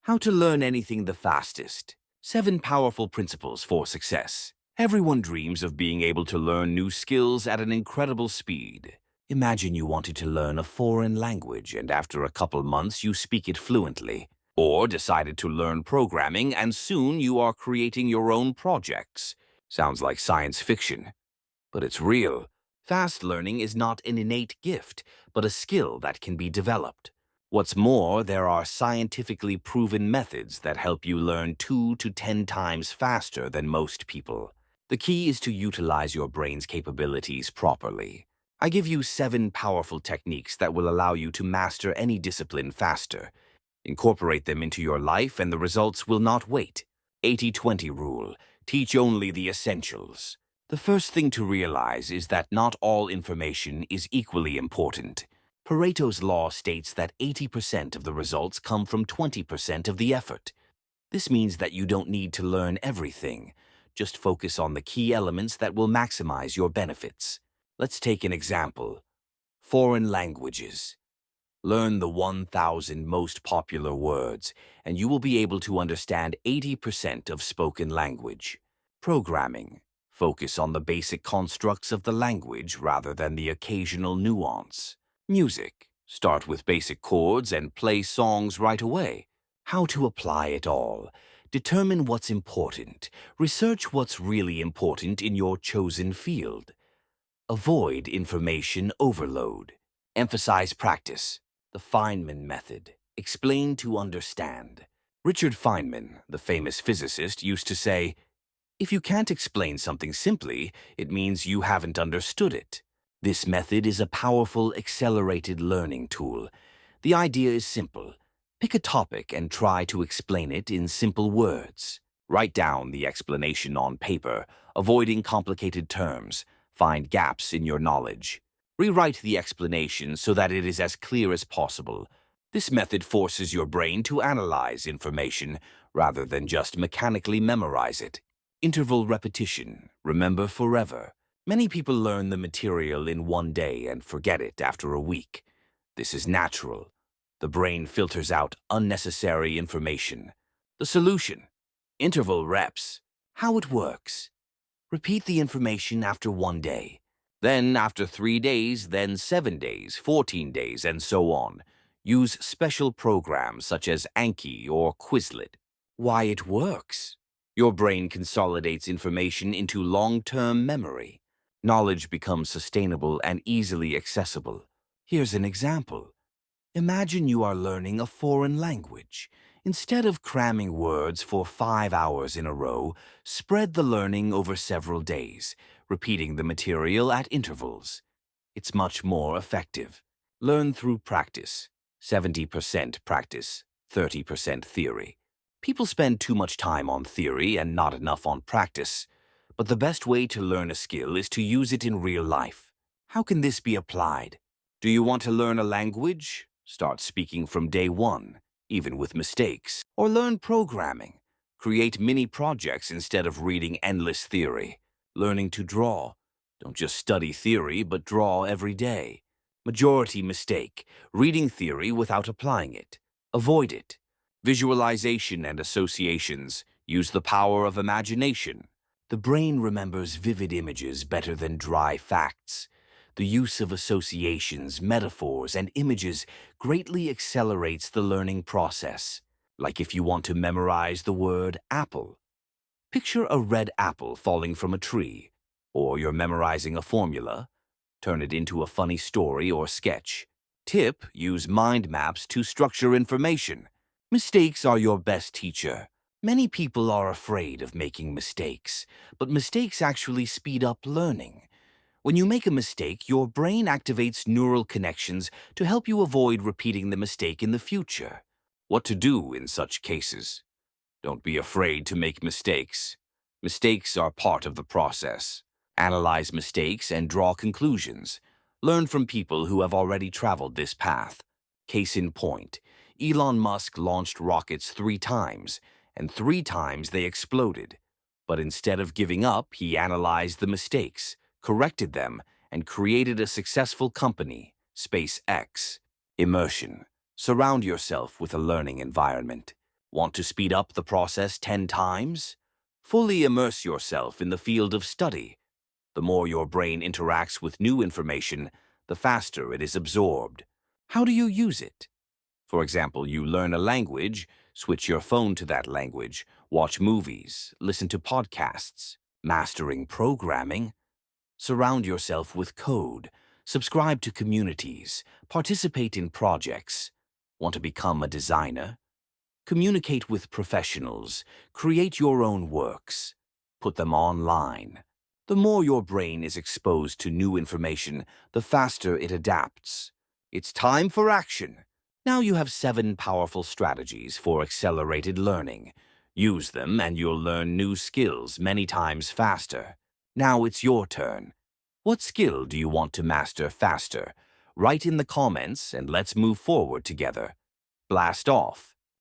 How to learn anything the fastest. 7 powerful principles for success. Everyone dreams of being able to learn new skills at an incredible speed. Imagine you wanted to learn a foreign language and after a couple months you speak it fluently. Or decided to learn programming and soon you are creating your own projects. Sounds like science fiction, but it's real. Fast learning is not an innate gift, but a skill that can be developed. What's more, there are scientifically proven methods that help you learn 2 to 10 times faster than most people. The key is to utilize your brain's capabilities properly. I give you 7 powerful techniques that will allow you to master any discipline faster. Incorporate them into your life and the results will not wait. 80-20 rule. Teach only the essentials. The first thing to realize is that not all information is equally important. Pareto's law states that 80% of the results come from 20% of the effort. This means that you don't need to learn everything. Just focus on the key elements that will maximize your benefits. Let's take an example. Foreign languages. Learn the 1,000 most popular words, and you will be able to understand 80% of spoken language. Programming. Focus on the basic constructs of the language rather than the occasional nuance. Music. Start with basic chords and play songs right away. How to apply it all. Determine what's important. Research what's really important in your chosen field. Avoid information overload. Emphasize practice. The Feynman method. Explain to understand. Richard Feynman, the famous physicist, used to say, "If you can't explain something simply, it means you haven't understood it." This method is a powerful, accelerated learning tool. The idea is simple. Pick a topic and try to explain it in simple words. Write down the explanation on paper, avoiding complicated terms. Find gaps in your knowledge. Rewrite the explanation so that it is as clear as possible. This method forces your brain to analyze information rather than just mechanically memorize it. Interval repetition. Remember forever. Many people learn the material in one day and forget it after a week. This is natural. The brain filters out unnecessary information. The solution. Interval reps. How it works. Repeat the information after 1 day. Then after 3 days, then 7 days, 14 days, and so on. Use special programs such as Anki or Quizlet. Why it works. Your brain consolidates information into long-term memory. Knowledge becomes sustainable and easily accessible. Here's an example. Imagine you are learning a foreign language. Instead of cramming words for 5 hours in a row, spread the learning over several days, repeating the material at intervals. It's much more effective. Learn through practice. 70% practice, 30% theory. People spend too much time on theory and not enough on practice. But the best way to learn a skill is to use it in real life. How can this be applied? Do you want to learn a language? Start speaking from day 1, even with mistakes. Or learn programming. Create mini projects instead of reading endless theory. Learning to draw. Don't just study theory, but draw every day. Majority mistake. Reading theory without applying it. Avoid it. Visualization and associations. Use the power of imagination. The brain remembers vivid images better than dry facts. The use of associations, metaphors, and images greatly accelerates the learning process. Like if you want to memorize the word apple. Picture a red apple falling from a tree. Or you're memorizing a formula. Turn it into a funny story or sketch. Tip: use mind maps to structure information. Mistakes are your best teacher. Many people are afraid of making mistakes, but mistakes actually speed up learning. When you make a mistake, your brain activates neural connections to help you avoid repeating the mistake in the future. What to do in such cases? Don't be afraid to make mistakes. Mistakes are part of the process. Analyze mistakes and draw conclusions. Learn from people who have already traveled this path. Case in point, Elon Musk launched rockets 3 times, and 3 times they exploded. But instead of giving up, he analyzed the mistakes, corrected them, and created a successful company, SpaceX. Immersion. Surround yourself with a learning environment. Want to speed up the process 10 times? Fully immerse yourself in the field of study. The more your brain interacts with new information, the faster it is absorbed. How do you use it? For example, you learn a language, switch your phone to that language, watch movies, listen to podcasts, mastering programming. Surround yourself with code, subscribe to communities, participate in projects. Want to become a designer? Communicate with professionals, create your own works, put them online. The more your brain is exposed to new information, the faster it adapts. It's time for action. Now you have 7 powerful strategies for accelerated learning. Use them and you'll learn new skills many times faster. Now it's your turn. What skill do you want to master faster? Write in the comments and let's move forward together. Blast off.